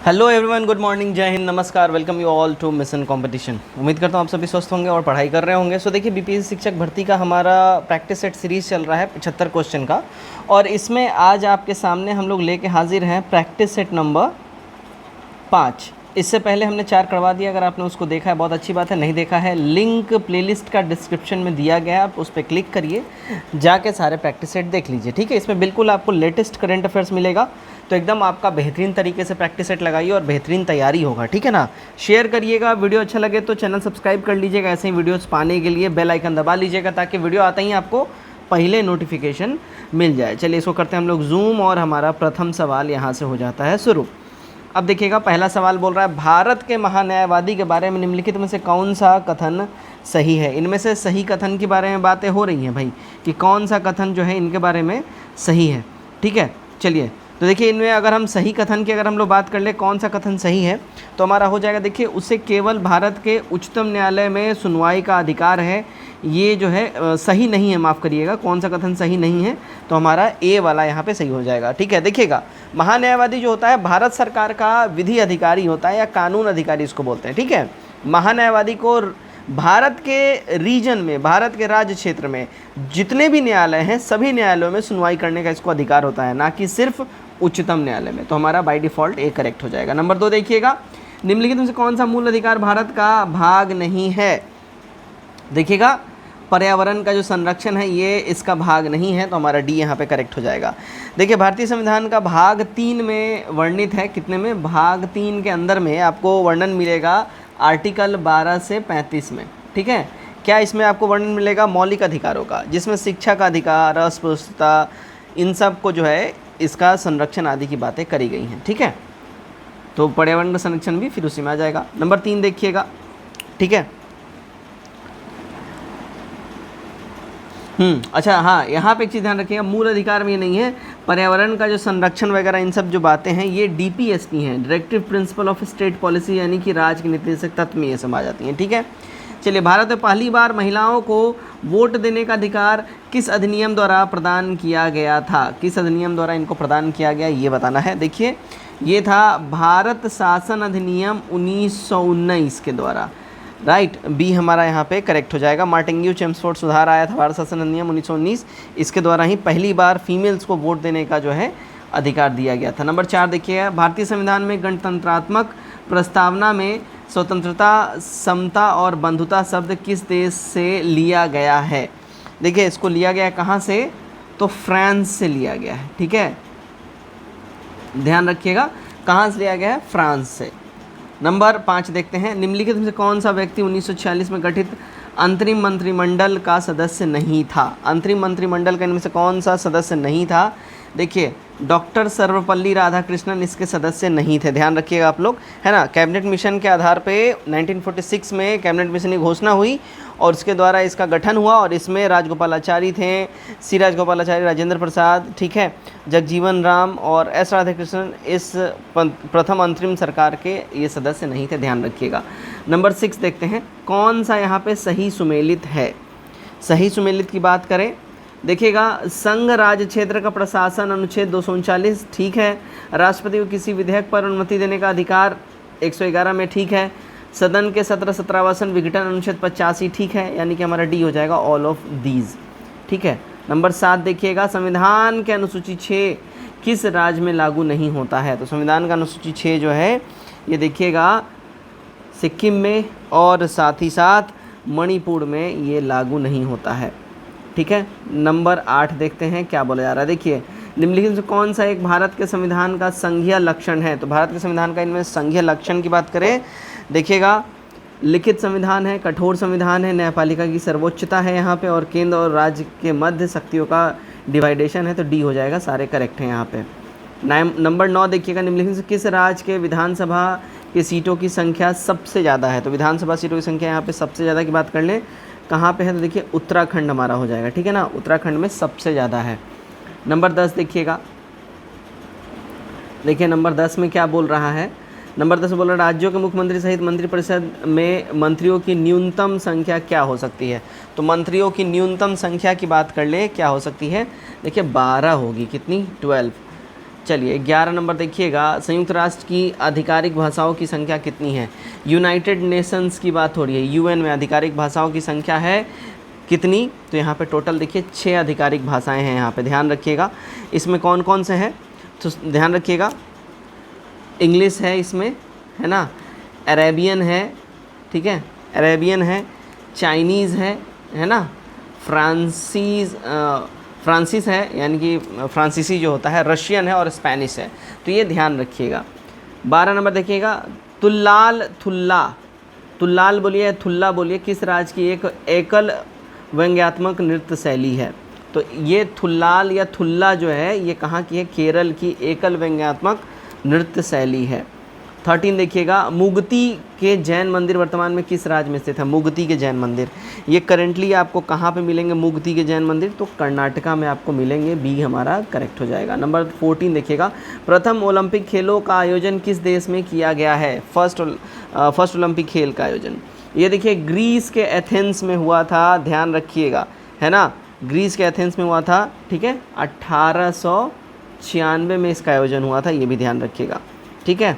Hello everyone, good morning, जय हिंद, नमस्कार, welcome you all to mission competition. उम्मीद करता हूँ आप सभी स्वस्थ होंगे और पढ़ाई कर रहे होंगे। सो देखिए, बीपीएससी शिक्षक भर्ती का हमारा प्रैक्टिस सेट सीरीज़ चल रहा है 75 क्वेश्चन का, और इसमें आज आपके सामने हम लोग लेके हाजिर हैं प्रैक्टिस सेट नंबर 5। इससे पहले हमने 4 करवा दिया। अगर आपने उसको देखा है बहुत अच्छी बात है, नहीं देखा है लिंक प्लेलिस्ट का डिस्क्रिप्शन में दिया गया है, आप उस पर क्लिक करिए, जाके सारे प्रैक्टिस सेट देख लीजिए। ठीक है, इसमें बिल्कुल आपको लेटेस्ट करंट अफेयर्स मिलेगा, तो एकदम आपका बेहतरीन तरीके से प्रैक्टिस सेट लगाइए और बेहतरीन तैयारी होगा। ठीक है ना। शेयर करिएगा, वीडियो अच्छा लगे तो चैनल सब्सक्राइब कर लीजिएगा। ऐसे ही वीडियोस पाने के लिए बेल आइकन दबा लीजिएगा, ताकि वीडियो आते ही आपको पहले नोटिफिकेशन मिल जाए। चलिए इसको करते हैं हम लोग जूम, और हमारा प्रथम सवाल यहाँ से हो जाता है शुरू। अब देखिएगा, पहला सवाल बोल रहा है, भारत के महान्यायवादी के बारे में निम्नलिखित में से कौन सा कथन सही है। इनमें से सही कथन के बारे में बातें हो रही हैं भाई, कि कौन सा कथन जो है इनके बारे में सही है। ठीक है, चलिए तो देखिए, इनमें अगर हम सही कथन की अगर हम लोग बात कर ले, कौन सा कथन सही है, तो हमारा हो जाएगा, देखिए, उसे केवल भारत के उच्चतम न्यायालय में सुनवाई का अधिकार है। ये जो है सही नहीं है, माफ़ करिएगा, कौन सा कथन सही नहीं है, तो हमारा ए वाला यहाँ पे सही हो जाएगा। ठीक है, देखिएगा, महान्यायवादी जो होता है भारत सरकार का विधि अधिकारी होता है, या कानून अधिकारी इसको बोलते हैं। ठीक है, महान्यायवादी को भारत के रीजन में, भारत के राज्य क्षेत्र में जितने भी न्यायालय हैं, सभी न्यायालयों में सुनवाई करने का इसको अधिकार होता है, ना कि सिर्फ उच्चतम न्यायालय में। तो हमारा बाय डिफ़ॉल्ट ए करेक्ट हो जाएगा। नंबर 2 देखिएगा, निम्नलिखित में से कौन सा मूल अधिकार भारत का भाग नहीं है। देखिएगा, पर्यावरण का जो संरक्षण है ये इसका भाग नहीं है, तो हमारा डी यहाँ पे करेक्ट हो जाएगा। देखिए, भारतीय संविधान का भाग 3 में वर्णित है। कितने में? भाग 3 के अंदर में आपको वर्णन मिलेगा आर्टिकल 12 से 35 में। ठीक है, क्या इसमें आपको वर्णन मिलेगा? मौलिक अधिकारों का, जिसमें शिक्षा का अधिकार, अस्पृश्यता, इन सब को जो है इसका संरक्षण आदि की बातें करी गई हैं। ठीक है, तो पर्यावरण का संरक्षण भी फिर उसी में आ जाएगा। नंबर 3 देखिएगा। ठीक है, अच्छा, हाँ, यहाँ पे एक चीज़ ध्यान रखिएगा, मूल अधिकार में ये नहीं है। पर्यावरण का जो संरक्षण वगैरह इन सब जो बातें हैं, ये डीपीएस की हैं, directive principle of state policy, यानी कि राज्य के निर्देशक तत्व में ये सब आ जाती हैं। ठीक है, चलिए, भारत में पहली बार महिलाओं को वोट देने का अधिकार किस अधिनियम द्वारा प्रदान किया गया था। किस अधिनियम द्वारा इनको प्रदान किया गया, ये बताना है। देखिए, ये था भारत शासन अधिनियम 1919 के द्वारा। राइट, बी हमारा यहाँ पे करेक्ट हो जाएगा। मार्टिंग्यू चेम्सफोर्ड सुधार आया था भारत शासन अधिनियम 1919, इसके द्वारा ही पहली बार फीमेल्स को वोट देने का जो है अधिकार दिया गया था। नंबर 4 देखिए, भारतीय संविधान में गणतंत्रात्मक प्रस्तावना में स्वतंत्रता, समता और बंधुता शब्द किस देश से लिया गया है। देखिए, इसको लिया गया कहाँ से, तो फ्रांस से लिया गया है। ठीक है, ध्यान रखिएगा, कहाँ से लिया गया है, फ्रांस से। नंबर 5 देखते हैं, निम्नलिखित में से कौन सा व्यक्ति 1946 में गठित अंतरिम मंत्रिमंडल का सदस्य नहीं था। अंतरिम मंत्रिमंडल का इनमें से कौन सा सदस्य नहीं था। देखिए, डॉक्टर सर्वपल्ली राधाकृष्णन इसके सदस्य नहीं थे, ध्यान रखिएगा आप लोग, है ना। कैबिनेट मिशन के आधार पे 1946 में कैबिनेट मिशन की घोषणा हुई और उसके द्वारा इसका गठन हुआ, और इसमें राजगोपालाचारी थे, सी राजगोपालाचारी, राजेंद्र प्रसाद, ठीक है, जगजीवन राम और एस राधाकृष्णन इस प्रथम अंतरिम सरकार के ये सदस्य नहीं थे, ध्यान रखिएगा। नंबर 6 देखते हैं, कौन सा यहाँ पे सही सुमेलित है। सही सुमेलित की बात करें, देखिएगा, संघ राज्य क्षेत्र का प्रशासन अनुच्छेद 239 ठीक है। राष्ट्रपति को किसी विधेयक पर अनुमति देने का अधिकार 111 में ठीक है। सदन के 17-17वासन विघटन अनुच्छेद 85 ठीक है, यानी कि हमारा डी हो जाएगा ऑल ऑफ दीज। ठीक है, नंबर 7 देखिएगा, संविधान के अनुसूची 6 किस राज्य में लागू नहीं होता है। तो संविधान का अनुसूची 6 जो है ये देखिएगा सिक्किम में और साथ ही साथ मणिपुर में ये लागू नहीं होता है। ठीक है, नंबर 8 देखते हैं क्या बोला जा रहा है। देखिए, निम्नलिखित से कौन सा एक भारत के संविधान का संघीय लक्षण है। तो भारत के संविधान का इनमें संघीय लक्षण की बात करें, देखिएगा, लिखित संविधान है, कठोर संविधान है, न्यायपालिका की सर्वोच्चता है यहाँ पे, और केंद्र और राज्य के मध्य शक्तियों का डिवाइडेशन है, तो डी हो जाएगा, सारे करेक्ट हैं यहाँ पे। नंबर 9 देखिएगा, निम्नलिखित से किस राज्य के विधानसभा की सीटों की संख्या सबसे ज़्यादा है। तो विधानसभा सीटों की संख्या यहाँ पे सबसे ज़्यादा की बात कर लें, कहाँ पे है, तो देखिए उत्तराखंड हमारा हो जाएगा। ठीक है ना, उत्तराखंड में सबसे ज़्यादा है। नंबर 10 देखिएगा, देखिए नंबर 10 में क्या बोल रहा है। नंबर 10 बोल रहा है, राज्यों के मुख्यमंत्री सहित मंत्रिपरिषद में मंत्रियों की न्यूनतम संख्या क्या हो सकती है। तो मंत्रियों की न्यूनतम संख्या की बात कर ले, क्या हो सकती है, देखिए 12 होगी, कितनी, 12। चलिए 11 नंबर देखिएगा, संयुक्त राष्ट्र की आधिकारिक भाषाओं की संख्या कितनी है? यूनाइटेड नेशंस की बात हो रही है, यूएन में आधिकारिक भाषाओं की संख्या है कितनी? तो यहाँ पे टोटल देखिए 6 आधिकारिक भाषाएं हैं, यहाँ पे ध्यान रखिएगा। इसमें कौन कौन से हैं तो ध्यान रखिएगा, इंग्लिश है इसमें, है ना, अरेबियन है, ठीक है, अरेबियन है, चाइनीज़ है ना, फ्रांसीस है, यानी कि फ्रांसीसी जो होता है, रशियन है और स्पेनिश है, तो ये ध्यान रखिएगा। 12 नंबर देखिएगा, तुल्लाल बोलिए, थुल्ला बोलिए, किस राज्य की एक एकल व्यंग्यात्मक नृत्य शैली है? तो ये थुल्लाल या थुल्ला जो है ये कहाँ की है? केरल की एकल व्यंग्यात्मक नृत्य शैली है। 13 देखिएगा, मुगती के जैन मंदिर वर्तमान में किस राज्य में स्थित है? मुगती के जैन मंदिर ये करेंटली आपको कहाँ पे मिलेंगे? मुगती के जैन मंदिर तो कर्नाटका में आपको मिलेंगे, बी हमारा करेक्ट हो जाएगा। नंबर 14 देखिएगा, प्रथम ओलंपिक खेलों का आयोजन किस देश में किया गया है? फर्स्ट ओलंपिक खेल का आयोजन ये देखिए ग्रीस के एथेंस में हुआ था, ध्यान रखिएगा, है ना, ग्रीस के एथेंस में हुआ था, ठीक है, 1896 में इसका आयोजन हुआ था, ये भी ध्यान रखिएगा, ठीक है।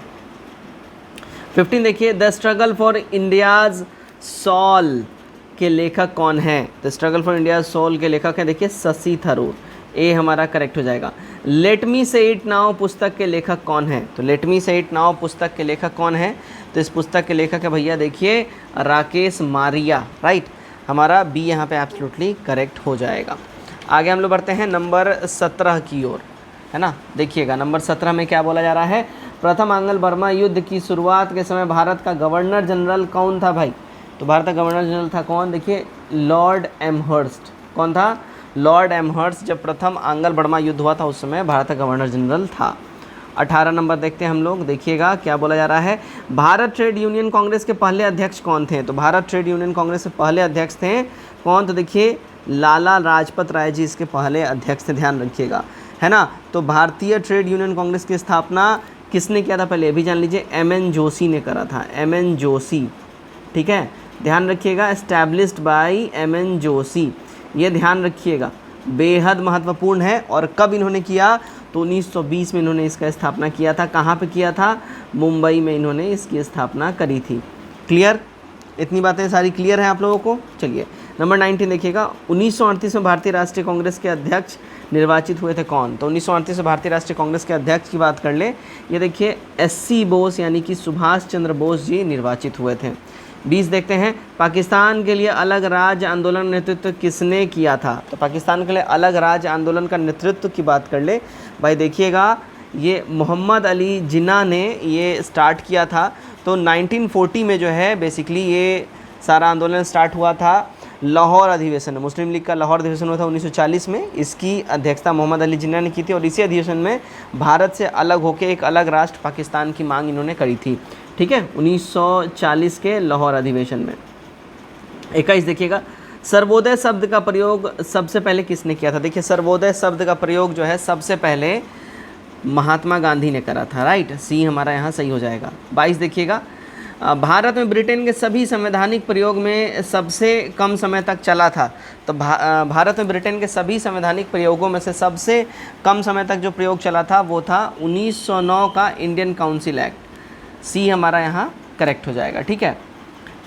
15 देखिए, the struggle for India's soul के लेखक कौन है? The struggle for India's soul के लेखक हैं देखिए शशि थरूर, ए हमारा करेक्ट हो जाएगा। लेट मी से इट नाउ पुस्तक के लेखक कौन है? तो लेट मी से इट नाउ पुस्तक के लेखक कौन है? तो इस पुस्तक के लेखक है भैया देखिए राकेश मारिया, राइट, हमारा बी यहाँ पे एब्सोल्युटली करेक्ट हो जाएगा। आगे हम लोग बढ़ते हैं नंबर 17 की ओर, है ना, देखिएगा नंबर 17 में क्या बोला जा रहा है? प्रथम आंग्ल बर्मा युद्ध की शुरुआत के समय भारत का गवर्नर जनरल कौन था भाई? तो भारत का गवर्नर जनरल था कौन? देखिए लॉर्ड एमहर्स्ट। कौन था? Lord Amherst. जब प्रथम आंग्ल बर्मा युद्ध हुआ था उस समय भारत का गवर्नर जनरल था। 18 नंबर देखते हैं हम लोग, देखिएगा क्या बोला जा रहा है? भारत ट्रेड यूनियन कांग्रेस के पहले अध्यक्ष कौन थे? तो भारत ट्रेड यूनियन कांग्रेस के पहले अध्यक्ष थे कौन? तो देखिए लाला लाजपत राय जी इसके पहले अध्यक्ष थे, ध्यान रखिएगा, है ना। तो भारतीय ट्रेड यूनियन कांग्रेस की स्थापना किसने किया था पहले ये भी जान लीजिए? एम.एन. जोशी ने करा था, एम.एन. जोशी, ठीक है, ध्यान रखिएगा, एस्टैब्लिश्ड बाय एम.एन. जोशी, ये ध्यान रखिएगा, बेहद महत्वपूर्ण है। और कब इन्होंने किया? तो 1920 में इन्होंने इसका स्थापना किया था। कहाँ पे किया था? मुंबई में इन्होंने इसकी स्थापना करी थी। क्लियर? इतनी बातें सारी क्लियर हैं आप लोगों को? चलिए नंबर 19 देखिएगा, 1938 में भारतीय राष्ट्रीय कांग्रेस के अध्यक्ष निर्वाचित हुए थे कौन? तो 1938 में भारतीय राष्ट्रीय कांग्रेस के अध्यक्ष की बात कर ले, ये देखिए एस.सी. बोस यानी कि सुभाष चंद्र बोस जी निर्वाचित हुए थे। 20 देखते हैं, पाकिस्तान के लिए अलग राज्य आंदोलन नेतृत्व किसने किया था? तो पाकिस्तान के लिए अलग राज्य आंदोलन का नेतृत्व की बात कर ले भाई, देखिएगा ये मोहम्मद अली जिन्ना ने ये स्टार्ट किया था। तो 1940 में जो है बेसिकली ये सारा आंदोलन स्टार्ट हुआ था लाहौर अधिवेशन में। मुस्लिम लीग का लाहौर अधिवेशन हुआ था 1940 में, इसकी अध्यक्षता मोहम्मद अली जिन्ना ने की थी। और इसी अधिवेशन में भारत से अलग होकर एक अलग राष्ट्र पाकिस्तान की मांग इन्होंने करी थी, ठीक है, 1940 के लाहौर अधिवेशन में। 21 देखिएगा, सर्वोदय शब्द का प्रयोग सबसे पहले किसने किया था? देखिए सर्वोदय शब्द का प्रयोग जो है सबसे पहले महात्मा गांधी ने करा था, राइट, सी हमारा यहाँ सही हो जाएगा। 22 देखिएगा, भारत में ब्रिटेन के सभी संवैधानिक प्रयोग में सबसे कम समय तक चला था। तो भारत में ब्रिटेन के सभी संवैधानिक प्रयोगों में से सबसे कम समय तक जो प्रयोग चला था वो था 1909 का इंडियन काउंसिल एक्ट, सी हमारा यहाँ करेक्ट हो जाएगा, ठीक है।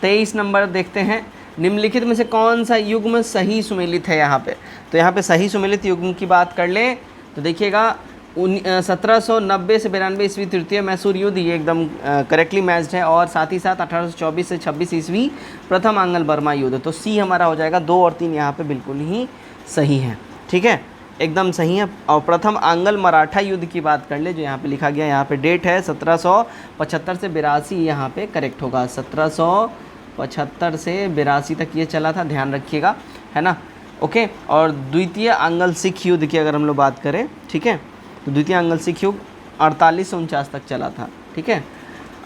23 नंबर देखते हैं, निम्नलिखित में से कौन सा युग्म सही सुमेलित है यहाँ पे? तो यहाँ पे सही सुमेलित युग्म की बात कर ले तो देखिएगा 1790 से 92 ईस्वी तृतीय मैसूर युद्ध, ये एकदम करेक्टली मैच्ड है। और साथ ही साथ 1824 से 26 ईस्वी प्रथम आंग्ल बर्मा युद्ध, तो सी हमारा हो जाएगा। 2 और 3 यहाँ पे बिल्कुल ही सही है, ठीक है, एकदम सही है। और प्रथम आंग्ल मराठा युद्ध की बात कर ले, जो यहाँ पे लिखा गया, यहाँ पे डेट है 1775 से 82, यहाँ पे करेक्ट होगा, 1775 से 82 तक ये चला था, ध्यान रखिएगा, है ना, ओके। और द्वितीय आंग्ल सिख युद्ध की अगर हम लोग बात करें, ठीक है, तो द्वितीय आंग्ल सिख युद्ध 48 से 49 तक चला था, ठीक है,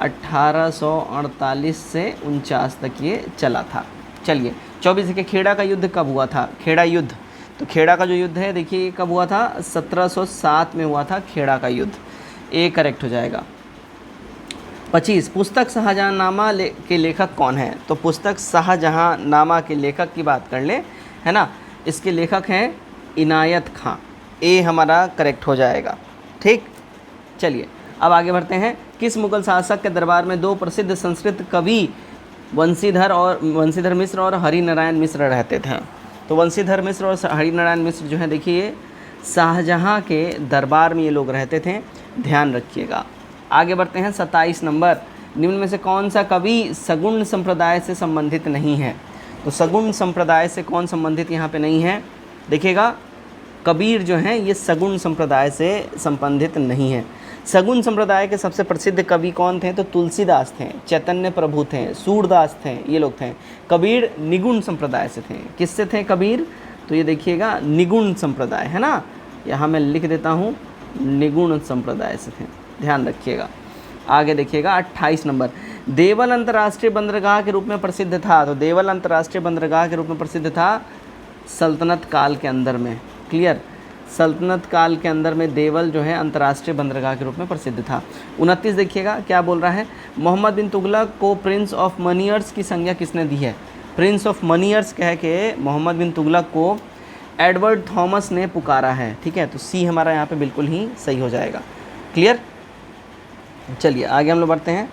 1848 से 49 तक ये चला था। चलिए 24 देखिए, खेड़ा का युद्ध कब हुआ था? खेड़ा युद्ध, तो खेड़ा का जो युद्ध है देखिए कब हुआ था? 1707 में हुआ था खेड़ा का युद्ध, ए करेक्ट हो जाएगा। 25 पुस्तक शाहजहाँनामा के लेखक कौन है? तो पुस्तक शाहजहाँनामा के लेखक की बात कर ले, है ना, इसके लेखक हैं इनायत खां, ए हमारा करेक्ट हो जाएगा, ठीक। चलिए अब आगे बढ़ते हैं। किस मुगल शासक के दरबार में दो प्रसिद्ध संस्कृत कवि वंशीधर मिश्र और हरिनारायण मिश्र रहते थे? तो वंशीधर मिश्र और हरिनारायण मिश्र जो है देखिए शाहजहाँ के दरबार में ये लोग रहते थे, ध्यान रखिएगा। आगे बढ़ते हैं 27 नंबर। निम्न में से कौन सा कवि सगुण संप्रदाय से संबंधित नहीं है? तो सगुण संप्रदाय से कौन संबंधित यहाँ पे नहीं है? देखिएगा कबीर जो हैं ये सगुण संप्रदाय से संबंधित नहीं है। सगुण संप्रदाय के सबसे प्रसिद्ध कवि कौन थे? तो तुलसीदास थे, चैतन्य प्रभु थे, सूरदास थे, ये लोग थे। कबीर निगुण संप्रदाय से थे। किससे थे कबीर? तो ये देखिएगा निगुण संप्रदाय है ना, यहाँ मैं लिख देता हूँ, निगुण संप्रदाय से थे, ध्यान रखिएगा। आगे देखिएगा 28 नंबर। देवल अंतर्राष्ट्रीय बंदरगाह के रूप में प्रसिद्ध था। तो देवल अंतर्राष्ट्रीय बंदरगाह के रूप में प्रसिद्ध था सल्तनत काल के अंदर में। क्लियर? सल्तनत काल के अंदर में देवल जो है अंतर्राष्ट्रीय बंदरगाह के रूप में प्रसिद्ध था। 29 देखिएगा क्या बोल रहा है। मोहम्मद बिन तुगलक को प्रिंस ऑफ मनियर्स की संज्ञा किसने दी है? प्रिंस ऑफ मनियर्स कह के मोहम्मद बिन तुगलक को एडवर्ड थॉमस ने पुकारा है। ठीक है, तो सी हमारा यहाँ पे बिल्कुल ही सही हो जाएगा। क्लियर? चलिए आगे हम लोग बढ़ते हैं।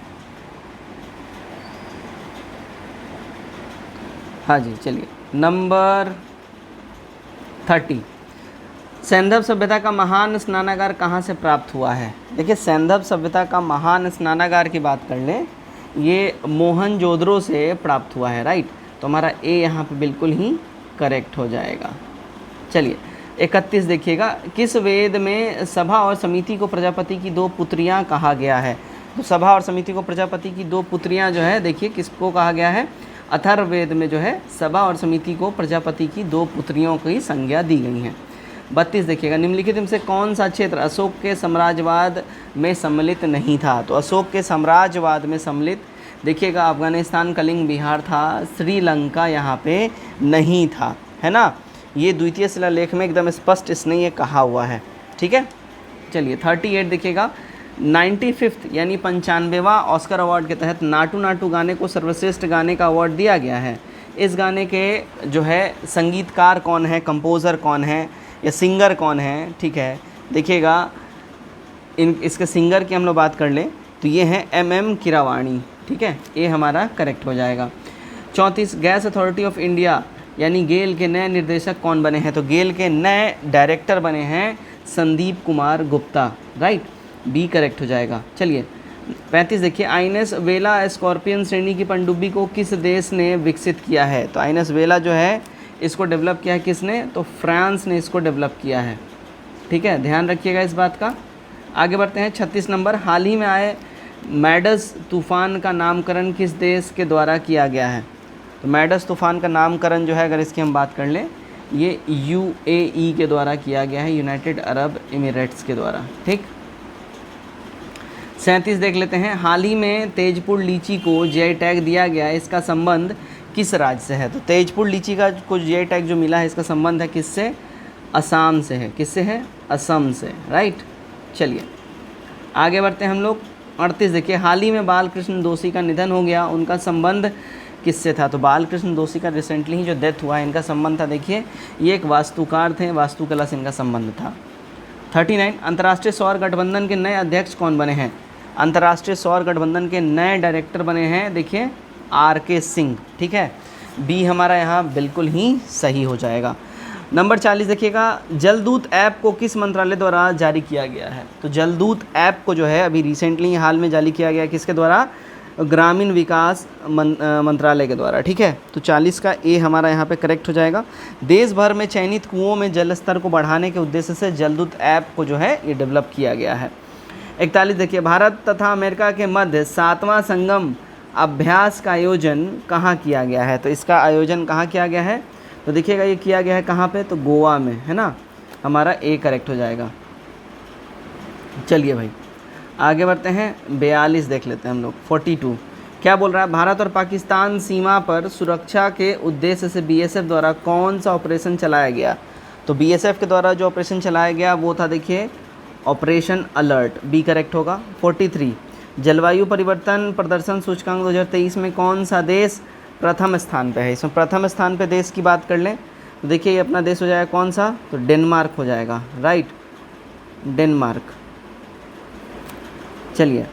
हाँ जी, चलिए नंबर 30। सैंधव सभ्यता का महान स्नानागार कहाँ से प्राप्त हुआ है? देखिए सैंधव सभ्यता का महान स्नानागार की बात कर लें, ये मोहनजोदड़ो से प्राप्त हुआ है। राइट, तो हमारा ए यहाँ पे बिल्कुल ही करेक्ट हो जाएगा। चलिए 31 देखिएगा। किस वेद में सभा और समिति को प्रजापति की दो पुत्रियाँ कहा गया है? तो सभा और समिति को प्रजापति की दो पुत्रियाँ जो है देखिए किसको कहा गया है? अथर्ववेद में जो है सभा और समिति को प्रजापति की दो पुत्रियों की संज्ञा दी गई हैं। 32 देखिएगा। निम्नलिखित में से कौन सा क्षेत्र अशोक के साम्राज्यवाद में सम्मिलित नहीं था? तो अशोक के साम्राज्यवाद में सम्मिलित देखिएगा अफगानिस्तान, कलिंग, बिहार था, श्रीलंका यहाँ पे नहीं था, है ना। ये द्वितीय शिलालेख में एकदम स्पष्ट इसने ये कहा हुआ है। ठीक है, चलिए 38 देखिएगा। 95th यानी 95वां ऑस्कर अवार्ड के तहत नाटू नाटू गाने को सर्वश्रेष्ठ गाने का अवार्ड दिया गया है। इस गाने के जो है संगीतकार कौन है, कंपोज़र कौन है या सिंगर कौन है? ठीक है, देखिएगा इसके सिंगर की हम लोग बात कर लें तो ये हैं MM कीरावाणी। ठीक है, ये हमारा करेक्ट हो जाएगा। 34 गैस अथॉरिटी ऑफ इंडिया यानी गेल के नए निर्देशक कौन बने हैं? तो गेल के नए डायरेक्टर बने हैं Sandeep Kumar Gupta. Right, B correct हो जाएगा। चलिए 35 देखिए। आईएनएस वेला स्कॉर्पियन श्रेणी की पनडुब्बी को किस देश ने विकसित किया है? तो आईएनएस वेला जो है इसको डेवलप किया है किसने? तो फ्रांस ने इसको डेवलप किया है। ठीक है, ध्यान रखिएगा इस बात का। आगे बढ़ते हैं 36 नंबर। हाल ही में आए मैडस तूफ़ान का नामकरण किस देश के द्वारा किया गया है? तो मैडस तूफ़ान का नामकरण जो है अगर इसकी हम बात कर लें ये UAE के द्वारा किया गया है, यूनाइटेड अरब एमिरेट्स के द्वारा। ठीक, 37 देख लेते हैं। हाल ही में तेजपुर लीची को जीआई टैग दिया गया है, इसका संबंध किस राज्य से है? तो तेजपुर लीची का को जीआई टैग जो मिला है इसका संबंध है किससे? असम से है। किससे है? असम से। राइट, चलिए आगे बढ़ते हैं हम लोग। 38 देखिए। हाल ही में बालकृष्ण दोषी का निधन हो गया, उनका संबंध किससे था? तो बालकृष्ण दोषी का रिसेंटली ही जो डेथ हुआ है इनका संबंध था देखिए, ये एक वास्तुकार थे, वास्तुकला से इनका संबंध था। 39 अंतर्राष्ट्रीय सौर गठबंधन के नए अध्यक्ष कौन बने हैं? अंतर्राष्ट्रीय सौर गठबंधन के नए डायरेक्टर बने हैं देखिए RK सिंह। ठीक है, बी हमारा यहाँ बिल्कुल ही सही हो जाएगा। नंबर 40 देखिएगा। जलदूत ऐप को किस मंत्रालय द्वारा जारी किया गया है? तो जलदूत ऐप को जो है अभी रिसेंटली हाल में जारी किया गया है किसके द्वारा? ग्रामीण विकास मंत्रालय के द्वारा। ठीक है, तो 40 का ए हमारा यहाँ पे करेक्ट हो जाएगा। देश भर में चयनित कुओं में जल स्तर को बढ़ाने के उद्देश्य से जलदूत ऐप को जो है ये डेवलप किया गया है। 41 देखिए। भारत तथा अमेरिका के मध्य 7वां संगम अभ्यास का आयोजन कहाँ किया गया है? तो इसका आयोजन कहाँ किया गया है? तो देखिएगा ये किया गया है कहाँ पे? तो गोवा में, है ना। हमारा ए करेक्ट हो जाएगा। चलिए भाई आगे बढ़ते हैं। 42 देख लेते हैं हम लोग। 42 क्या बोल रहा है? भारत और पाकिस्तान सीमा पर सुरक्षा के उद्देश्य से BSF द्वारा कौन सा ऑपरेशन चलाया गया? तो BSF के द्वारा जो ऑपरेशन चलाया गया वो था देखिए ऑपरेशन अलर्ट, बी करेक्ट होगा। 43 जलवायु परिवर्तन प्रदर्शन सूचकांक 2023 में कौन सा देश प्रथम स्थान पे है? इसमें प्रथम स्थान पे देश की बात कर लें तो देखिए ये अपना देश हो जाएगा कौन सा? तो डेनमार्क हो जाएगा। Right, Denmark. चलिए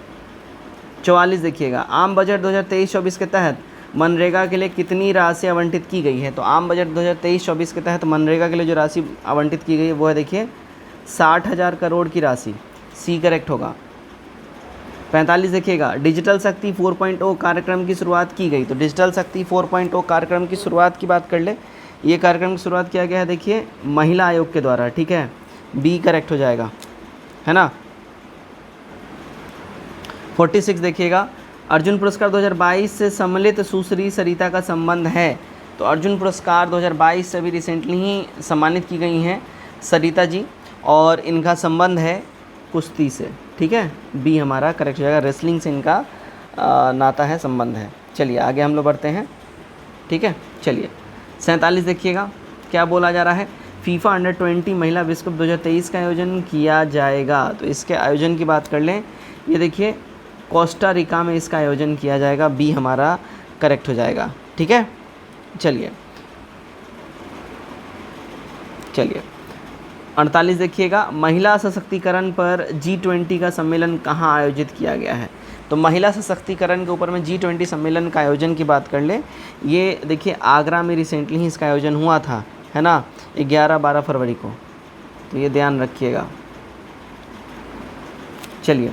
44 देखिएगा, आम बजट 2023-24 के तहत मनरेगा के लिए कितनी राशि आवंटित की गई है। तो आम बजट 2023-24 के तहत मनरेगा के लिए जो राशि आवंटित की गई है वो है देखिए 60,000 करोड़ की राशि, सी करेक्ट होगा। 45 देखिएगा, डिजिटल शक्ति 4.0 कार्यक्रम की शुरुआत की गई। तो डिजिटल शक्ति 4.0 कार्यक्रम की शुरुआत की बात कर ले, ये कार्यक्रम की शुरुआत किया गया है देखिए महिला आयोग के द्वारा, ठीक है, बी करेक्ट हो जाएगा, है ना। 46 देखिएगा, अर्जुन पुरस्कार 2022 से सम्मिलित सुश्री सरिता का संबंध है। तो अर्जुन पुरस्कार 2022 से अभी रिसेंटली ही सम्मानित की गई हैं सरिता जी, और इनका संबंध है कुश्ती से, ठीक है, बी हमारा करेक्ट हो जाएगा, रेसलिंग से इनका नाता है, संबंध है। चलिए आगे हम लोग बढ़ते हैं, ठीक है। चलिए 47 देखिएगा, क्या बोला जा रहा है, फीफा अंडर 20 महिला विश्व कप 2023 का आयोजन किया जाएगा। तो इसके आयोजन की बात कर लें, ये देखिए कोस्टा रिका में इसका आयोजन किया जाएगा, बी हमारा करेक्ट हो जाएगा, ठीक है। चलिए 48 देखिएगा, महिला सशक्तिकरण पर G20 का सम्मेलन कहाँ आयोजित किया गया है। तो महिला सशक्तिकरण के ऊपर में G20 सम्मेलन का आयोजन की बात कर ले, ये देखिए आगरा में रिसेंटली ही इसका आयोजन हुआ था, है ना, 11-12 फरवरी को, तो ये ध्यान रखिएगा। चलिए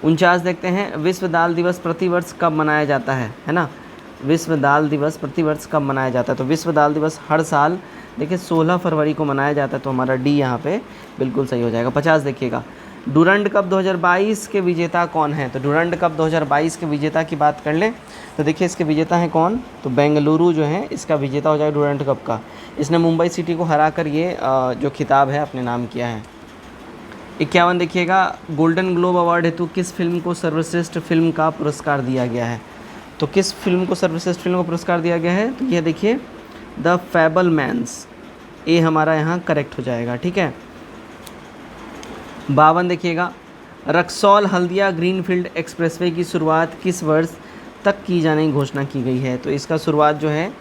49 देखते हैं, विश्व दाल दिवस प्रतिवर्ष कब मनाया जाता है ना, विश्व दाल दिवस प्रतिवर्ष कब मनाया जाता है। तो विश्व दाल दिवस हर साल देखिए 16 फरवरी को मनाया जाता है, तो हमारा डी यहाँ पे बिल्कुल सही हो जाएगा। 50 देखिएगा, डूरंड कप 2022 के विजेता कौन है। तो डूरंड कप 2022 के विजेता की बात कर लें, तो देखिए इसके विजेता हैं कौन, तो बेंगलुरु जो है इसका विजेता हो जाएगा डूरंड कप का। इसने मुंबई सिटी को हरा कर ये जो खिताब है अपने नाम किया है। 51 देखिएगा, गोल्डन ग्लोब अवार्ड हेतु किस फिल्म को सर्वश्रेष्ठ फिल्म का पुरस्कार दिया गया है। तो किस फिल्म को सर्वश्रेष्ठ फिल्म का पुरस्कार दिया गया है, तो ये देखिए द फैबलमैन्स, ए हमारा यहाँ करेक्ट हो जाएगा, ठीक है। 52 देखिएगा, रक्सौल हल्दिया ग्रीनफील्ड एक्सप्रेसवे की शुरुआत किस वर्ष तक की जाने की घोषणा की गई है। तो इसका शुरुआत जो है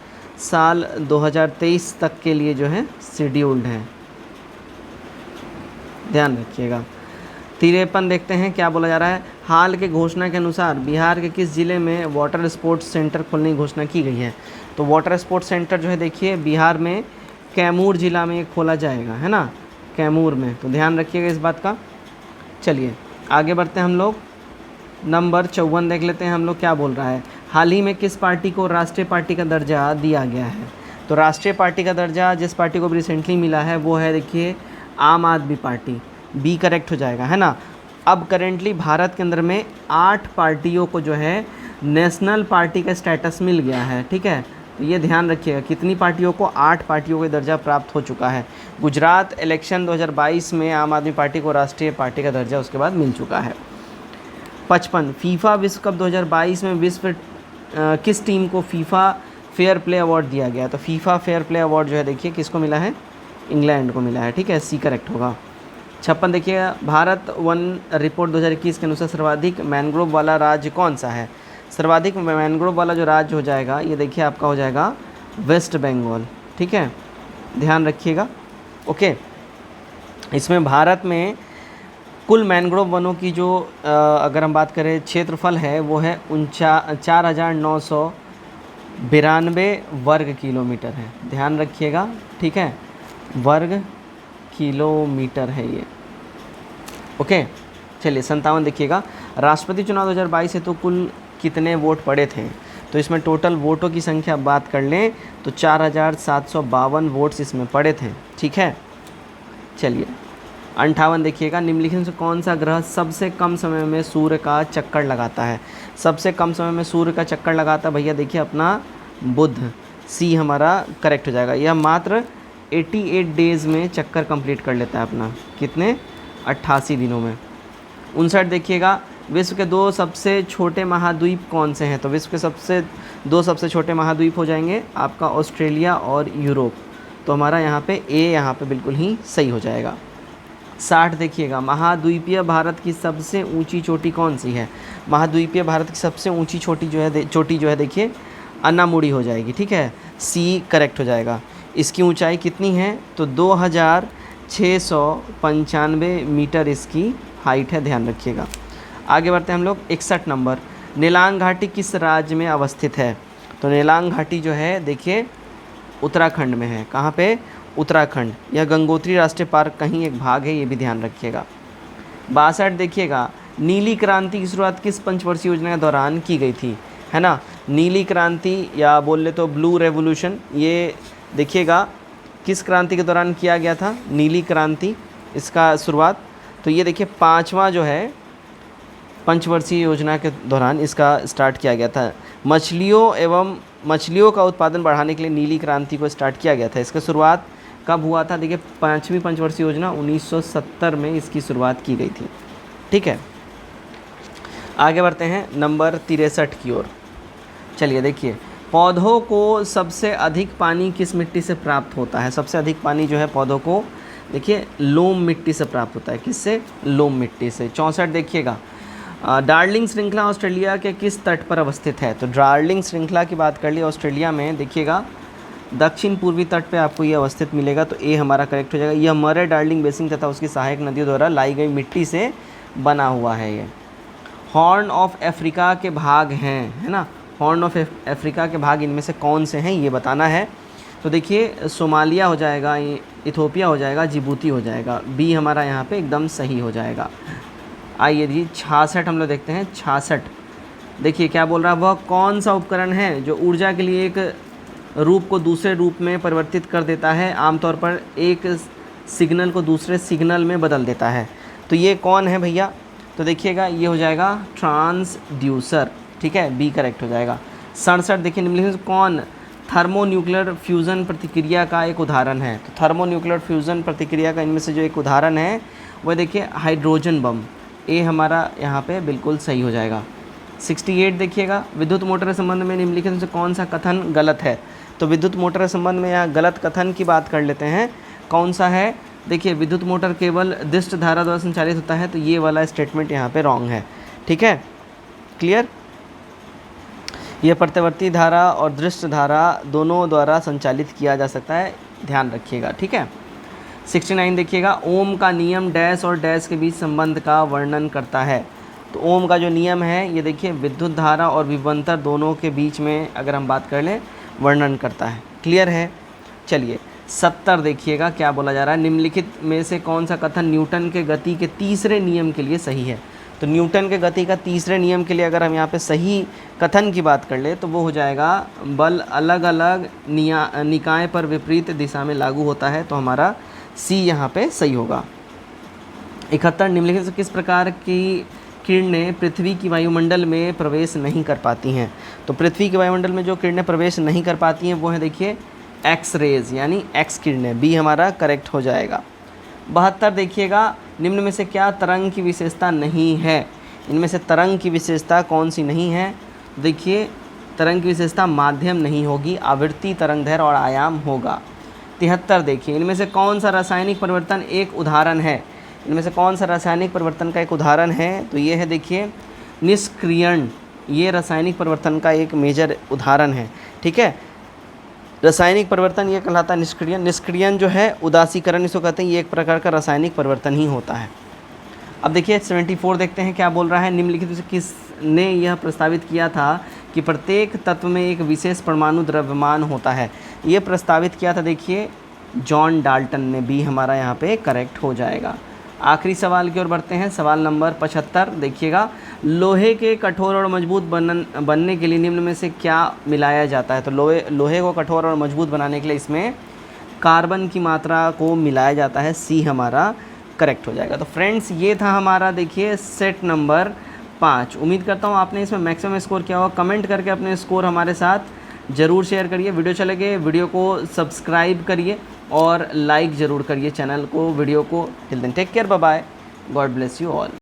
साल 2023 तक के लिए जो है शेड्यूल्ड है, ध्यान रखिएगा। 53 देखते हैं, क्या बोला जा रहा है, हाल के घोषणा के अनुसार बिहार के किस ज़िले में वाटर स्पोर्ट्स सेंटर खोलने की घोषणा की गई है। तो वाटर स्पोर्ट्स सेंटर जो है देखिए बिहार में कैमूर ज़िला में खोला जाएगा, है ना, कैमूर में, तो ध्यान रखिएगा इस बात का। चलिए आगे बढ़ते हैं हम लोग, नंबर 54 देख लेते हैं हम लोग, क्या बोल रहा है, हाल ही में किस पार्टी को राष्ट्रीय पार्टी का दर्जा दिया गया है। तो राष्ट्रीय पार्टी का दर्जा जिस पार्टी को रिसेंटली मिला है वो है देखिए आम आदमी पार्टी, बी करेक्ट हो जाएगा, है ना। अब करेंटली भारत के अंदर में 8 पार्टियों को जो है नेशनल पार्टी का स्टेटस मिल गया है, ठीक है। तो ये ध्यान रखिएगा, कितनी पार्टियों को, 8 पार्टियों को दर्जा प्राप्त हो चुका है। गुजरात इलेक्शन 2022 में आम आदमी पार्टी को राष्ट्रीय पार्टी का दर्जा उसके बाद मिल चुका है। 55 फीफा विश्व कप 2022 में किस टीम को फीफा फेयर प्ले अवार्ड दिया गया। तो फीफा फेयर प्ले अवार्ड जो है देखिए किसको मिला है, इंग्लैंड को मिला है, ठीक है, सी करेक्ट होगा। 56 देखिएगा, भारत वन रिपोर्ट 2021 के अनुसार सर्वाधिक मैनग्रोव वाला राज्य कौन सा है। सर्वाधिक मैनग्रोव वाला जो राज्य हो जाएगा ये देखिए आपका हो जाएगा वेस्ट बंगाल, ठीक है, ध्यान रखिएगा, ओके। इसमें भारत में कुल मैनग्रोव वनों की जो अगर हम बात करें क्षेत्रफल है वो है 4,992 वर्ग किलोमीटर है, ध्यान रखिएगा, ठीक है, वर्ग किलोमीटर है ये, ओके। चलिए 57 देखिएगा, राष्ट्रपति चुनाव 2022 से तो कुल कितने वोट पड़े थे। तो इसमें टोटल वोटों की संख्या बात कर लें तो 4,752 वोट्स इसमें पड़े थे, ठीक है। चलिए 58 देखिएगा, निम्नलिखित में से कौन सा ग्रह सबसे कम समय में सूर्य का चक्कर लगाता है। सबसे कम समय में सूर्य का चक्कर लगाता है भैया देखिए अपना बुध, सी हमारा करेक्ट हो जाएगा। यह मात्र 88 डेज़ में चक्कर कंप्लीट कर लेता है अपना, कितने, 88 दिनों में। 59 देखिएगा, विश्व के 2 सबसे छोटे महाद्वीप कौन से हैं। तो विश्व के 2 सबसे छोटे महाद्वीप हो जाएंगे आपका ऑस्ट्रेलिया और यूरोप, तो हमारा यहाँ पे ए यहाँ पे बिल्कुल ही सही हो जाएगा। 60 देखिएगा, महाद्वीपीय भारत की सबसे ऊंची चोटी कौन सी है। महाद्वीपीय भारत की सबसे ऊंची चोटी जो है देखिए अन्नामुड़ी हो जाएगी, ठीक है, सी करेक्ट हो जाएगा। इसकी ऊंचाई कितनी है, तो 2695 मीटर इसकी हाइट है, ध्यान रखिएगा। आगे बढ़ते हैं हम लोग 61 नंबर, नेलांग घाटी किस राज्य में अवस्थित है? तो नेलांग घाटी जो है देखिए उत्तराखंड में है। कहाँ पे? उत्तराखंड। यह गंगोत्री राष्ट्रीय पार्क का ही एक भाग है, ये भी ध्यान रखिएगा। 62 देखिएगा, नीली क्रांति की शुरुआत किस पंचवर्षीय योजना के दौरान की गई थी? है ना, नीली क्रांति या बोल ले तो ब्लू रेवोल्यूशन, ये देखिएगा किस क्रांति के दौरान किया गया था? नीली क्रांति, इसका शुरुआत। तो ये देखिए 5वां जो है पंचवर्षीय योजना के दौरान इसका स्टार्ट किया गया था। मछलियों का उत्पादन बढ़ाने के लिए नीली क्रांति को स्टार्ट किया गया था। इसका शुरुआत कब हुआ था? देखिए 5वीं पंचवर्षीय योजना 1970 में इसकी शुरुआत की गई थी। ठीक है, आगे बढ़ते हैं नंबर 63 की ओर। चलिए देखिए, पौधों को सबसे अधिक पानी किस मिट्टी से प्राप्त होता है? सबसे अधिक पानी जो है पौधों को देखिए लोम मिट्टी से प्राप्त होता है। किससे? लोम मिट्टी से। 64 देखिएगा, डार्लिंग श्रृंखला ऑस्ट्रेलिया के किस तट पर अवस्थित है? तो डार्लिंग श्रृंखला की बात कर ली ऑस्ट्रेलिया में, देखिएगा दक्षिण पूर्वी तट पे आपको ये अवस्थित मिलेगा। तो ए हमारा करेक्ट हो जाएगा। यह मरे डार्लिंग बेसिन तथा उसकी सहायक नदियों द्वारा लाई गई मिट्टी से बना हुआ है। ये हॉर्न ऑफ अफ्रीका के भाग हैं, है ना, हॉर्न ऑफ अफ्रीका के भाग इनमें से कौन से हैं ये बताना है। तो देखिए सोमालिया हो जाएगा, इथोपिया हो जाएगा, जिबूती हो जाएगा। बी हमारा यहाँ पे एकदम सही हो जाएगा। आइए जी 66 हम लोग देखते हैं। 66 देखिए क्या बोल रहा है, वह कौन सा उपकरण है जो ऊर्जा के लिए एक रूप को दूसरे रूप में परिवर्तित कर देता है, आमतौर पर एक सिग्नल को दूसरे सिग्नल में बदल देता है? तो ये कौन है भैया? तो देखिएगा ये हो जाएगा ट्रांसड्यूसर। ठीक है, बी करेक्ट हो जाएगा। 67 देखिए, निम्नलिखित में कौन थर्मोन्यूक्लियर फ्यूज़न प्रतिक्रिया का एक उदाहरण है? तो थर्मोन्यूक्लियर फ्यूज़न प्रतिक्रिया का इनमें से जो एक उदाहरण है वह देखिए हाइड्रोजन बम। ए हमारा यहाँ पे बिल्कुल सही हो जाएगा। 68 देखिएगा, विद्युत मोटर के संबंध में निम्नलिखित में से कौन सा कथन गलत है? तो विद्युत मोटर के संबंध में यहाँ गलत कथन की बात कर लेते हैं। कौन सा है? देखिए विद्युत मोटर केवल दिष्ट धारा द्वारा संचालित होता है, तो ये वाला स्टेटमेंट यहाँ पे रॉन्ग है। ठीक है, क्लियर? यह प्रतिवर्ती धारा और दृष्ट धारा दोनों द्वारा संचालित किया जा सकता है, ध्यान रखिएगा। ठीक है, 69 देखिएगा, ओम का नियम डैश और डैश के बीच संबंध का वर्णन करता है। तो ओम का जो नियम है ये देखिए विद्युत धारा और विभवांतर दोनों के बीच में अगर हम बात कर लें वर्णन करता है। क्लियर है? चलिए 70 देखिएगा क्या बोला जा रहा है, निम्नलिखित में से कौन सा कथन न्यूटन के गति के तीसरे नियम के लिए सही है? तो न्यूटन के गति का तीसरे नियम के लिए अगर हम यहाँ पे सही कथन की बात कर ले तो वो हो जाएगा बल अलग अलग निकाय पर विपरीत दिशा में लागू होता है। तो हमारा सी यहाँ पे सही होगा। 71 निम्नलिखित से किस प्रकार की किरणें पृथ्वी की वायुमंडल में प्रवेश नहीं कर पाती हैं? तो पृथ्वी की वायुमंडल में जो किरणें प्रवेश नहीं कर पाती हैं वो है देखिए एक्स रेज यानी एक्स किरणें। बी हमारा करेक्ट हो जाएगा। 72 देखिएगा, निम्न में से क्या तरंग की विशेषता नहीं है? इनमें से तरंग की विशेषता कौन सी नहीं है? देखिए तरंग की विशेषता माध्यम नहीं होगी, आवृत्ति, तरंगदैर्घ्य और आयाम होगा। 73 देखिए, इनमें से कौन सा रासायनिक परिवर्तन एक उदाहरण है? इनमें से कौन सा रासायनिक परिवर्तन का एक उदाहरण है? तो ये है देखिए निष्क्रियण, ये रासायनिक परिवर्तन का एक मेजर उदाहरण है। ठीक है, रासायनिक परिवर्तन ये कहलाता है निष्क्रियण। निष्क्रियण जो है उदासीकरण इसको कहते हैं, ये एक प्रकार का रासायनिक परिवर्तन ही होता है। अब देखिए 74 देखते हैं क्या बोल रहा है, निम्नलिखित से किसने यह प्रस्तावित किया था कि प्रत्येक तत्व में एक विशेष परमाणु द्रव्यमान होता है? ये प्रस्तावित किया था देखिए जॉन डाल्टन ने। बी हमारा यहाँ पे करेक्ट हो जाएगा। आखिरी सवाल की ओर बढ़ते हैं, सवाल नंबर 75 देखिएगा, लोहे के कठोर और मजबूत बनने के लिए निम्न में से क्या मिलाया जाता है? तो लोहे को कठोर और मजबूत बनाने के लिए इसमें कार्बन की मात्रा को मिलाया जाता है। सी हमारा करेक्ट हो जाएगा। तो फ्रेंड्स ये था हमारा देखिए सेट नंबर 5। उम्मीद करता हूँ आपने इसमें मैक्सिमम स्कोर किया होगा। कमेंट करके अपने स्कोर हमारे साथ ज़रूर शेयर करिए। वीडियो चले गए वीडियो को सब्सक्राइब करिए और लाइक ज़रूर करिए चैनल को, वीडियो को। Till then take care, bye bye, God bless you all.